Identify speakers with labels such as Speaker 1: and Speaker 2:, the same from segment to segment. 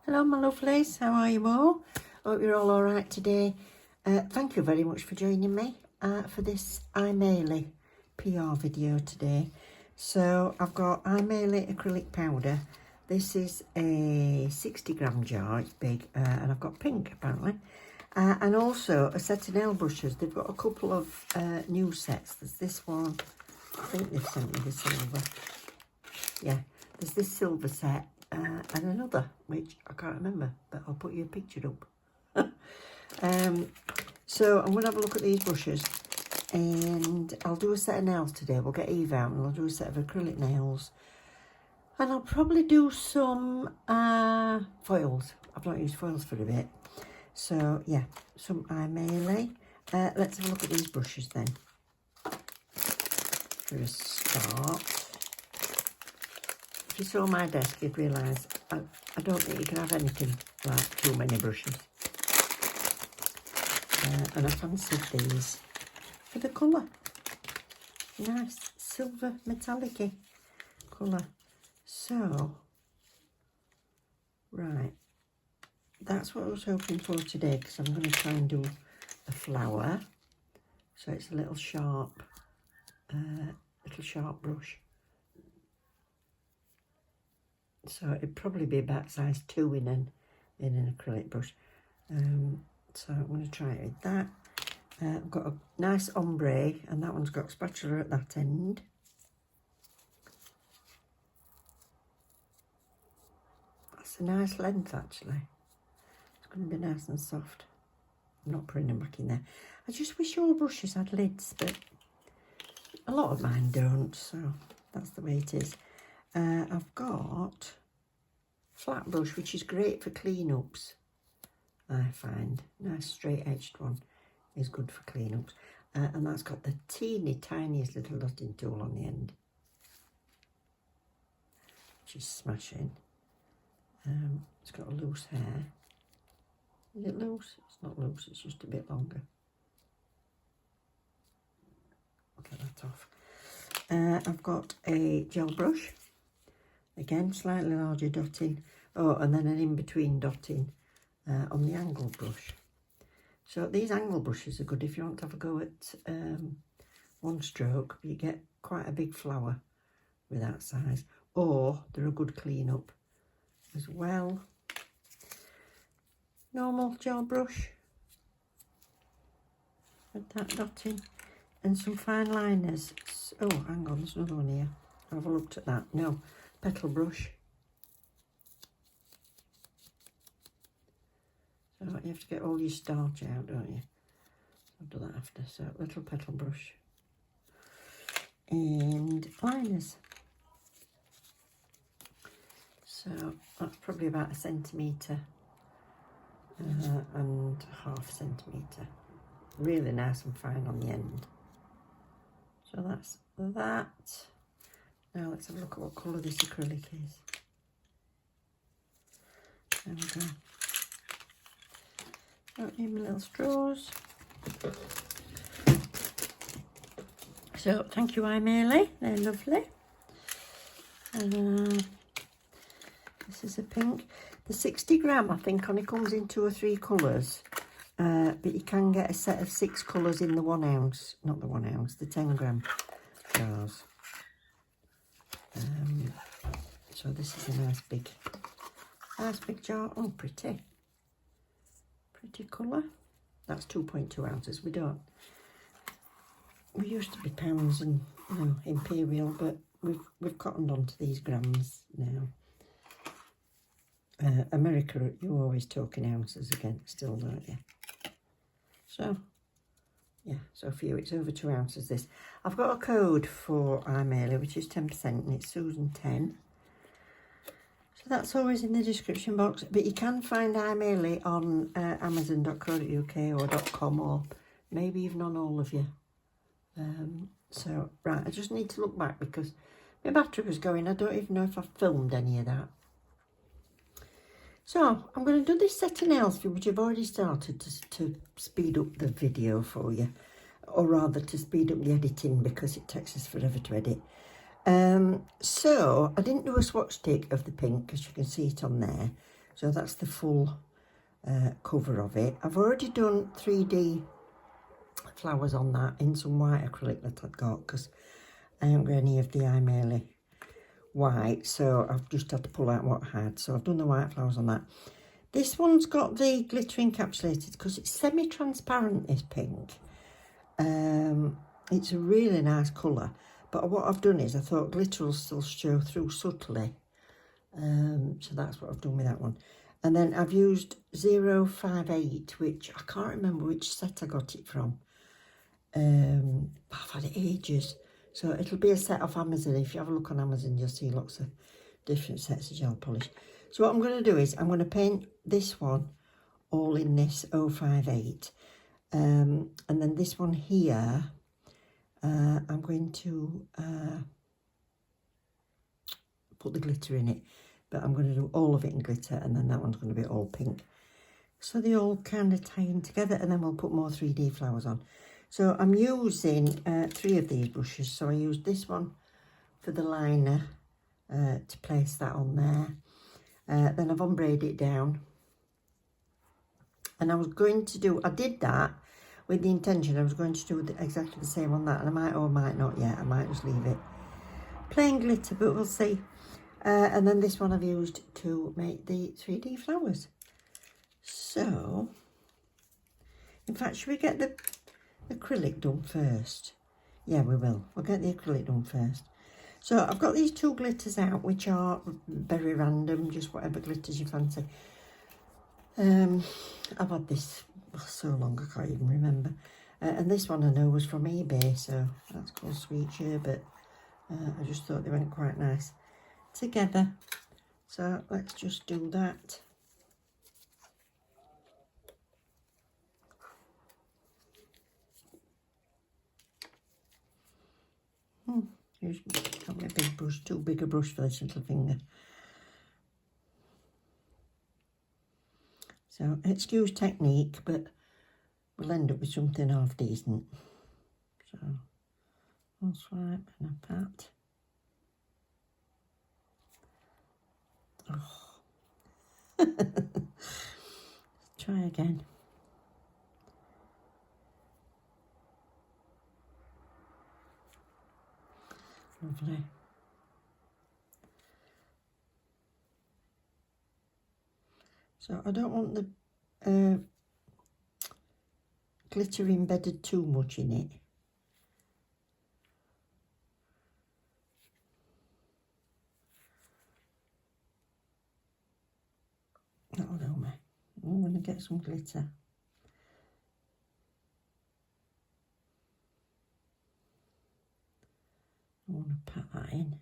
Speaker 1: Hello my lovelies, how are you all? Hope you're all alright today. Thank you very much for joining me for this Aimeili PR video today. So I've got Aimeili acrylic powder. This is a 60g jar, it's big, and I've got pink apparently. And also a set of nail brushes. They've got a couple of new sets. There's this one, I think they've sent me the silver. Yeah, there's this silver set. And another, which I can't remember, but I'll put you a picture up. So I'm going to have a look at these brushes, and I'll do a set of nails today. We'll get Eve out and I'll do a set of acrylic nails. And I'll probably do some foils. I've not used foils for a bit. So yeah, some Aimeili. Let's have a look at these brushes then. For a start. If you saw my desk, you'd realise I don't think you can have anything like too many brushes. And I fancied these for the colour. Nice silver metallic-y colour. So, right, that's what I was hoping for today, because I'm going to try and do a flower. So it's a little sharp brush. So it'd probably be about size 2 in an acrylic brush. So I'm going to try it with that. I've got a nice ombre, and that one's got spatula at that end. That's a nice length actually. It's going to be nice and soft. I'm not putting them back in there. I just wish all brushes had lids, but a lot of mine don't, so that's the way it is. I've got flat brush, which is great for clean-ups, I find. Nice straight-edged one is good for clean-ups. And that's got the teeny tiniest little dotting tool on the end, which is smashing. It's got a loose hair. Is it loose? It's not loose, it's just a bit longer. I'll get that off. I've got a gel brush. Again, slightly larger dotting. Oh, and then an in-between dotting on the angle brush. So these angle brushes are good if you want to have a go at one stroke, but you get quite a big flower with that size. Or they're a good clean-up as well. Normal gel brush with that dotting. And some fine liners. Oh, hang on, there's another one here. Have a look at that. No. Petal brush. So you have to get all your starch out, don't you? I'll do that after. So little petal brush. And liners. So that's probably about 1 centimetre and ½ centimetre. Really nice and fine on the end. So that's that. Now let's have a look at what colour this acrylic is. There we go. Don't need my little straws. So thank you Aimeili, they're lovely. And this is a pink. The 60g I think only comes in 2 or 3 colours. But you can get a set of 6 colours in the 1 ounce, not the 1 ounce, the 10g jars. So this is a nice big jar. Oh, pretty colour. That's 2.2 ounces. We used to be pounds and imperial, but we've cottoned onto these grams now. America, you're always talking ounces again, still, don't you? So yeah, so for you it's over 2 ounces this. I've got a code for Aimeili, which is 10%, and it's Susan10. So that's always in the description box. But you can find Aimeili on amazon.co.uk or .com, or maybe even on all of you. So, right, I just need to look back because my battery was going. I don't even know if I've filmed any of that. So, I'm going to do this set of nails for you, which I've already started to speed up the video for you. Or rather, to speed up the editing, because it takes us forever to edit. So, I didn't do a swatch take of the pink, because you can see it on there. So that's the full cover of it. I've already done 3D flowers on that in some white acrylic that I've got, because I haven't got any of the Aimeili white, so I've just had to pull out what I had. So I've done the white flowers on that. This one's got the glitter encapsulated because it's semi-transparent, this pink. It's a really nice colour, but what I've done is I thought glitter will still show through subtly. So that's what I've done with that one. And then I've used 058, which I can't remember which set I got it from. I've had it ages. So it'll be a set off Amazon. If you have a look on Amazon, you'll see lots of different sets of gel polish. So what I'm going to do is I'm going to paint this one all in this 058. And then this one here, I'm going to put the glitter in it. But I'm going to do all of it in glitter, and then that one's going to be all pink. So they all kind of tie in together, and then we'll put more 3D flowers on. So I'm using 3 of these brushes. So I used this one for the liner to place that on there. Then I've ombreed it down. And I was going to do, I did that with the intention I was going to do exactly the same on that. And I might or might not yet. I might just leave it plain glitter, but we'll see. And then this one I've used to make the 3D flowers. So, in fact, should we get the acrylic done first? Yeah, we will. We'll get the acrylic done first. So I've got these 2 glitters out, which are very random, just whatever glitters you fancy. I've had this so long I can't even remember. And this one I know was from eBay, so that's called Sweet Sherbet. I just thought they went quite nice together. So let's just do that. Here's got my big brush, too big a brush for this little finger. So excuse technique, but we'll end up with something half decent. So I'll swipe and a pat. Oh. Try again. Lovely. So I don't want the glitter embedded too much in it. That'll do me. I'm going to get some glitter. I want to pat that in.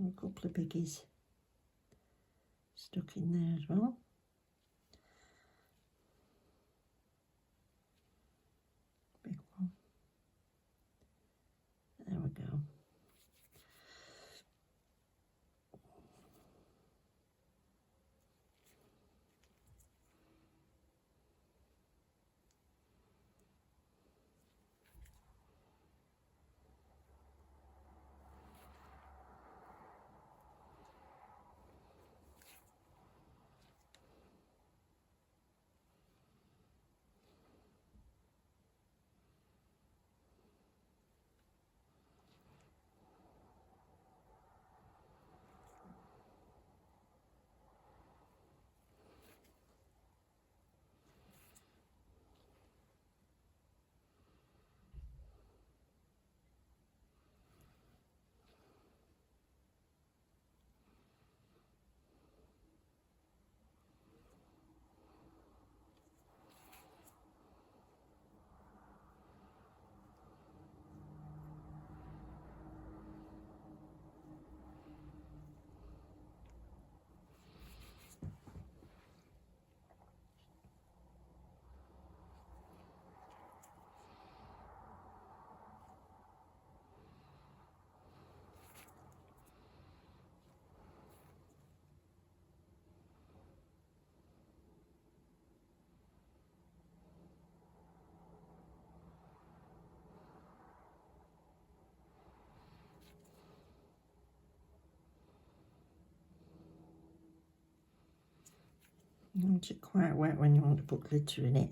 Speaker 1: A couple of biggies stuck in there as well. Big one. There we go. You want it quite wet when you want to put glitter in it.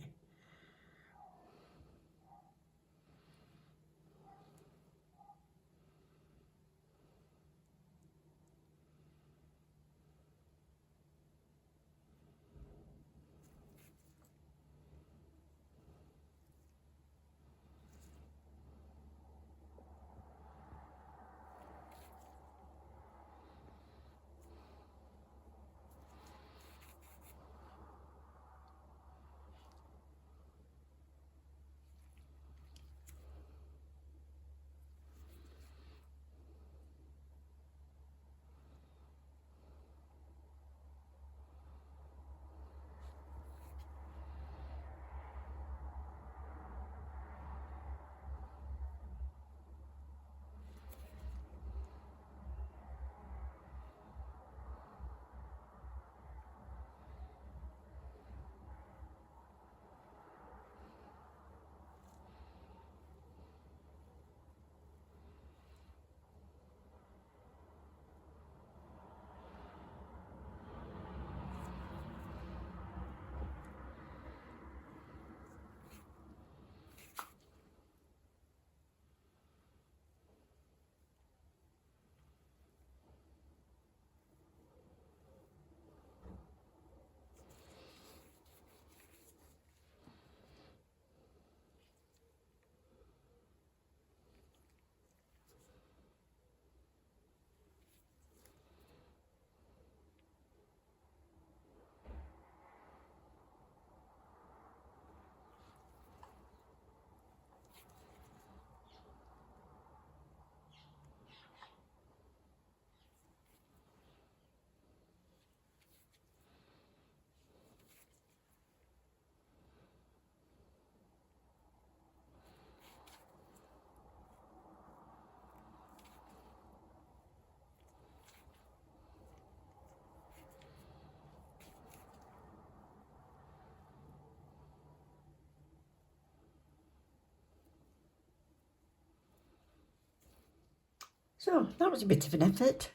Speaker 1: So that was a bit of an effort.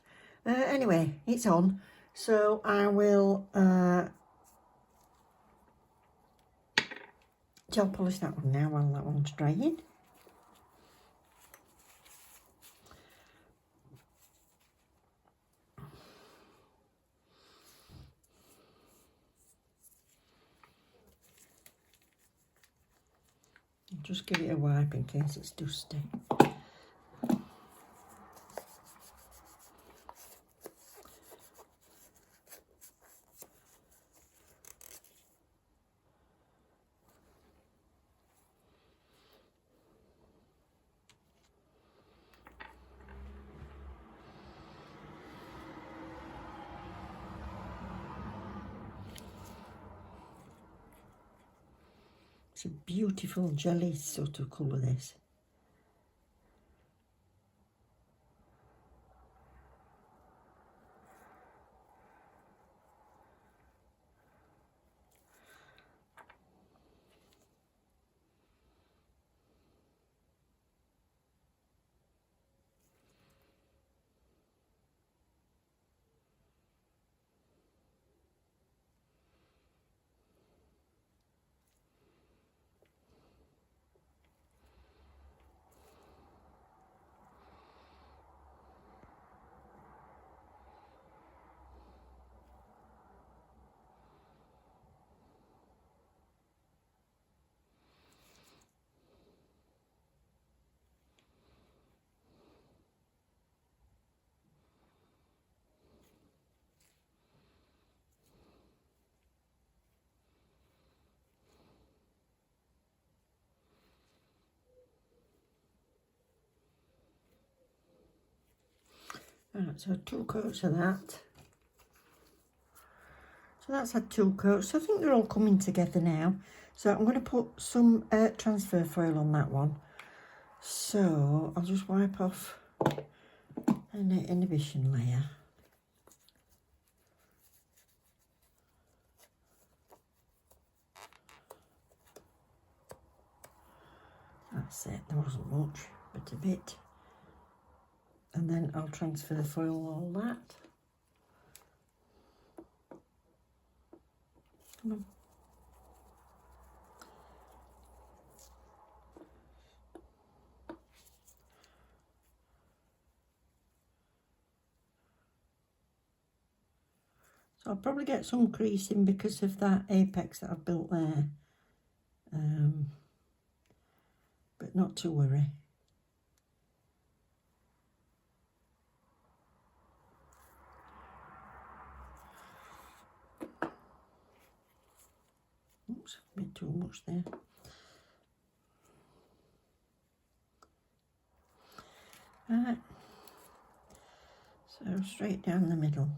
Speaker 1: Anyway, it's on. So I will gel polish that one now while that one's drying. Just give it a wipe in case it's dusty. It's a beautiful jelly sort of colour, this. Right, so 2 coats of that. So that's had 2 coats. So I think they're all coming together now. So I'm going to put some transfer foil on that one. So I'll just wipe off an inhibition layer. That's it, there wasn't much, but a bit. And then I'll transfer foil all that. Come on. So I'll probably get some creasing because of that apex that I've built there. But not to worry. Oops, a bit too much there. Right. So straight down the middle.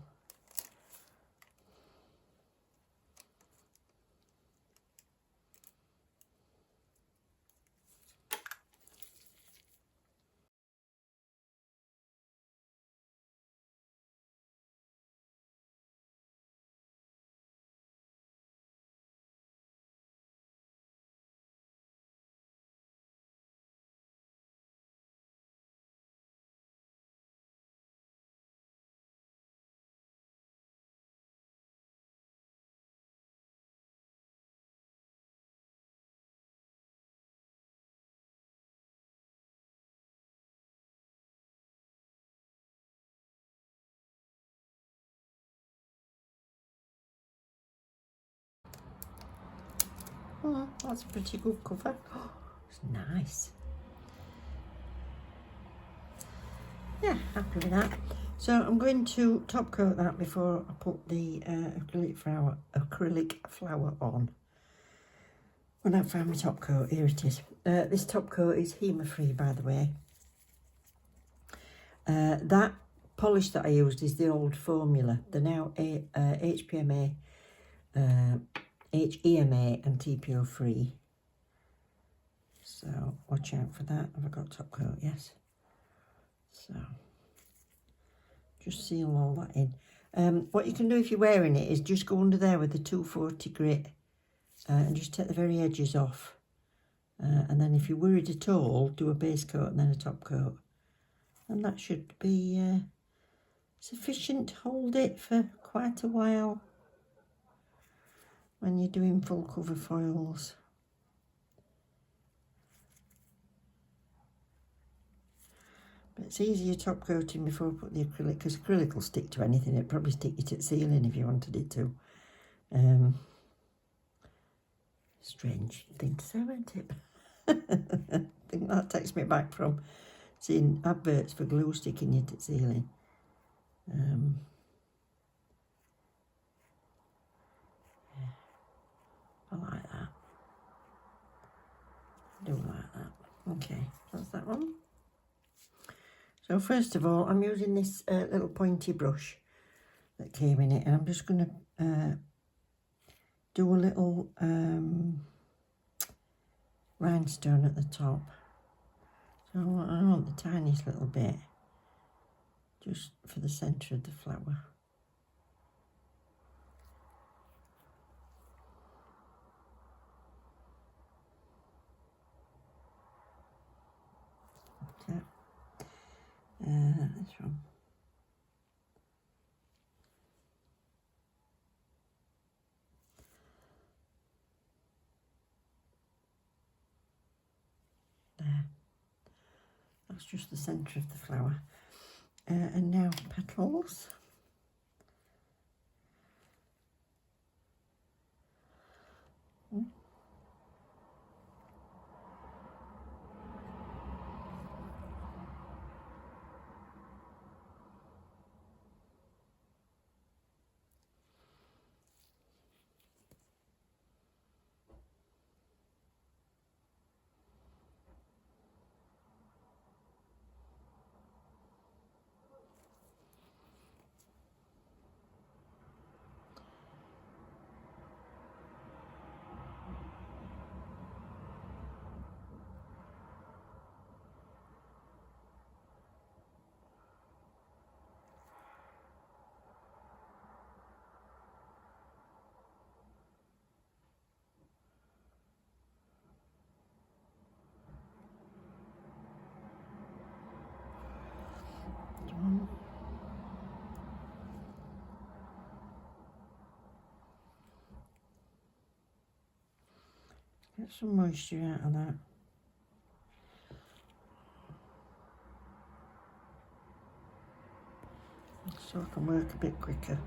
Speaker 1: Oh, that's a pretty good cover. Oh, it's nice. Yeah, happy with that. So I'm going to top coat that before I put the acrylic flower on. When I found my top coat, here it is. This top coat is HEMA free, by the way. That polish that I used is the old formula. They're now HPMA, HEMA and TPO free. So watch out for that. Have I got top coat? Yes. So just seal all that in. What you can do if you're wearing it is just go under there with the 240 grit and just take the very edges off. And then if you're worried at all, do a base coat and then a top coat. And that should be sufficient to hold it for quite a while when you're doing full cover foils. But it's easier top coating before I put the acrylic, because acrylic will stick to anything. It'd probably stick you to the ceiling if you wanted it to. Strange thing to say, isn't it? I think that takes me back from seeing adverts for glue sticking you to the ceiling. Yeah, I like that. I do like that. Okay, that's that one. So first of all, I'm using this little pointy brush that came in it, and I'm just going to do a little rhinestone at the top. So I want the tiniest little bit, just for the centre of the flower. Okay. This one. There. That's just the centre of the flower. And now petals. Get some moisture out of that. So I can work a bit quicker.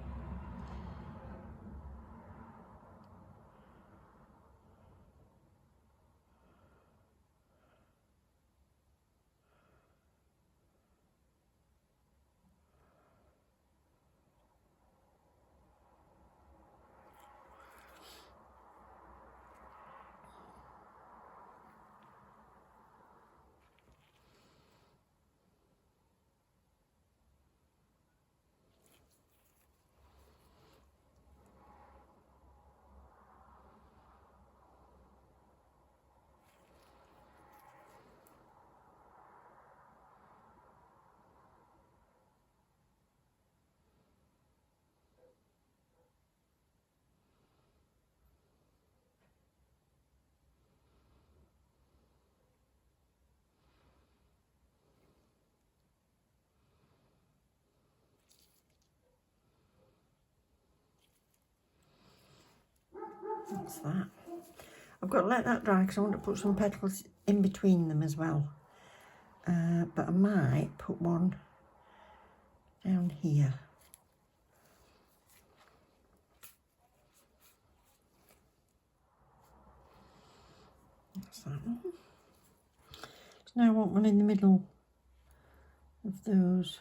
Speaker 1: That's that. I've got to let that dry because I want to put some petals in between them as well. But I might put one down here. That's that one. So now I want one in the middle of those.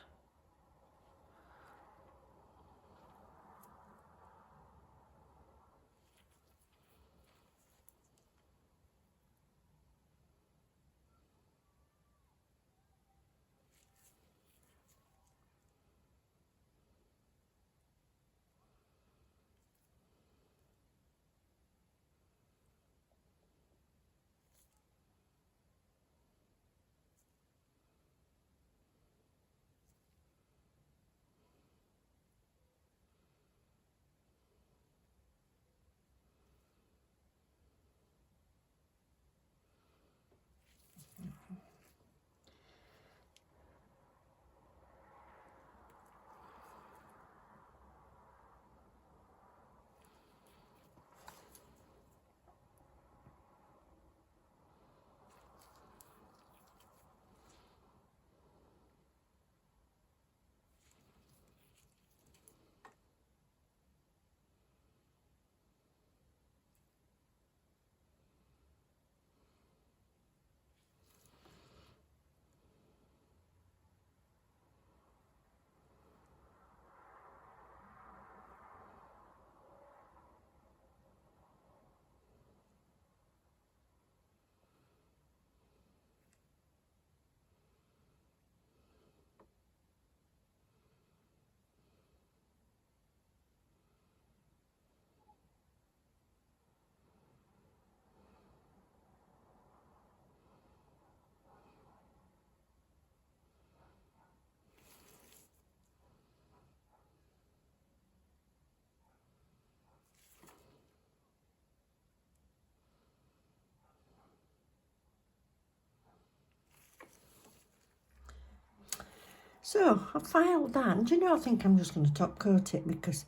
Speaker 1: So I've filed that, and do you know, I think I'm just going to top coat it because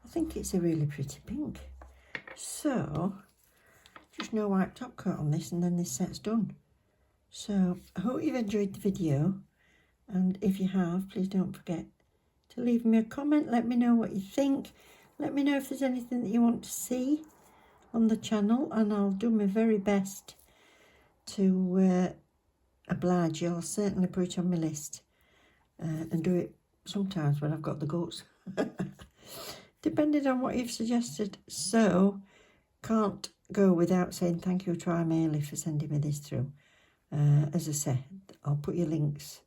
Speaker 1: I think it's a really pretty pink. So just no white top coat on this, and then this set's done. So I hope you've enjoyed the video, and if you have, please don't forget to leave me a comment. Let me know what you think. Let me know if there's anything that you want to see on the channel, and I'll do my very best to oblige you. I'll certainly put it on my list. And do it sometimes when I've got the guts, depending on what you've suggested. So, can't go without saying thank you to Aimeili for sending me this through. As I said, I'll put your links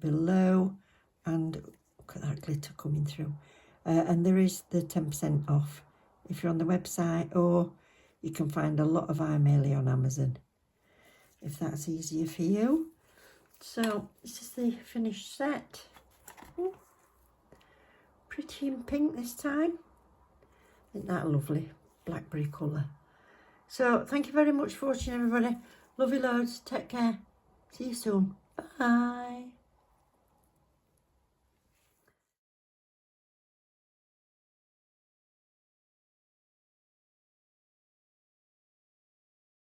Speaker 1: below, and look at that glitter coming through. And there is the 10% off if you're on the website, or you can find a lot of Aimeili on Amazon, if that's easier for you. So this is the finished set. Ooh, pretty in pink this time. Isn't that lovely? Blackberry colour. So thank you very much for watching, everybody. Love you loads. Take care. See you soon. Bye.